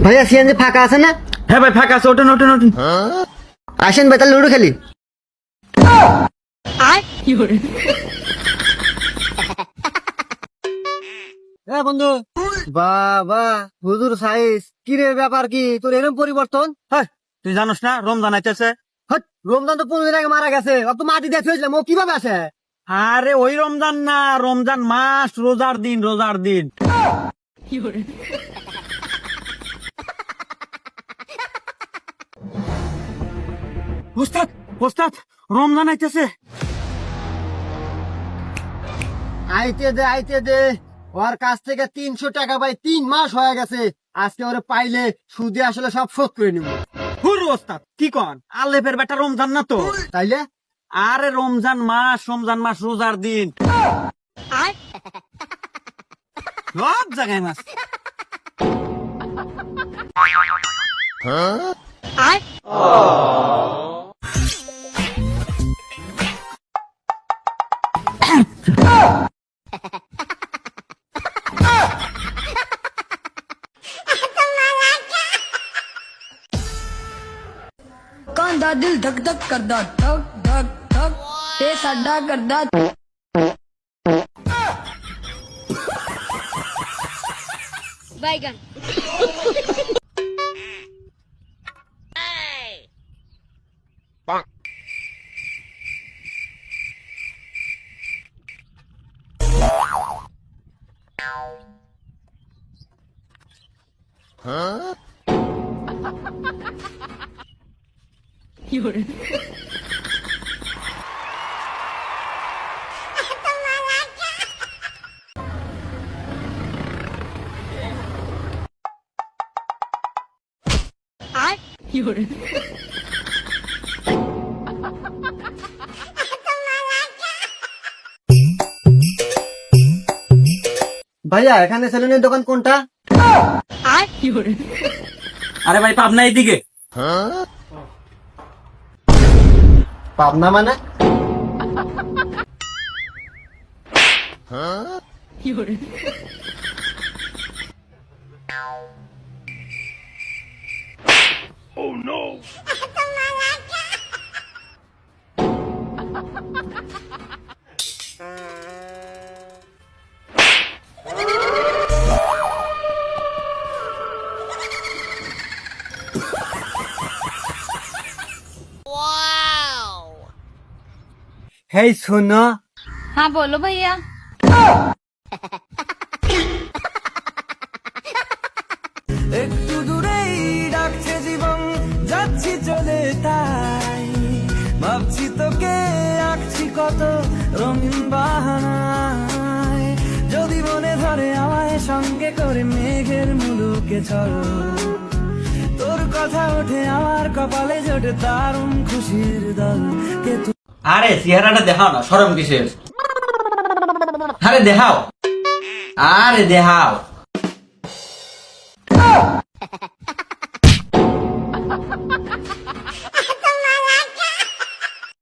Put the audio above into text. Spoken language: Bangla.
ভাইয়া সিএনজি ফাঁকা আছে না? হ্যাঁ ভাই ফাঁকা আছে, ওঠেন ওঠেন ওঠেন। আসেন ভাই, তাহলে লুডো খেলি। বন্ধু, বাবা হুজুর সাইজ কি রে, ব্যাপার কি তোর এরকম পরিবর্তন? হ্যাঁ, তুই জানোস না রমজান আইতেছে? হট, রমজান তো 15 দিন আগে মারা গেছে, অত মাটি দিয়ে থুয়েছিলাম, ও কিভাবে আসে? আরে ওই রমজান না, রমজান মাস, রোজার দিন, রোজার দিন। ওস্তাদ ওস্তাদ, রমজান আইতেছে। আইতে দে ওর কাছ থেকে 300 টাকা পাই, 3 মাস হয়ে গেছে। আজকে ওরে পাইলে সুদে আসলে সব শোধ করে নিব। হুরু ওস্তাদ কি কন, আলেফের বেটা রমজান না তো? তাইলে আরে রমজান মাস, রমজান মাস, রোজার দিন, সব জায়গায় মাস। कांदा दिल धक धक करदा धक धक धक ते साडा करदा बैगन ভাইয়া এখানে সেলুনের দোকান কোনটা? আরে ভাই পাবনা এইদিকে। পাবনা মানে? হেই শোনো, हाँ बोलो भैया একটু দূরেই ডাকছে জীবন, যাচ্ছি চলে তাই ভাবছি তোকে আঁকছি কত রঙিন বাহানায়, যদি মনে ধরে আমায় সঙ্গে করে মেঘের মুলুকে চল, তোর কথা ওঠে আমার কপালে জোটে দারুণ খুশির দল। কে আরে চেহারাটা দেখাও না, শরম কিসের? আরে দেখাও, আরে দেখাও।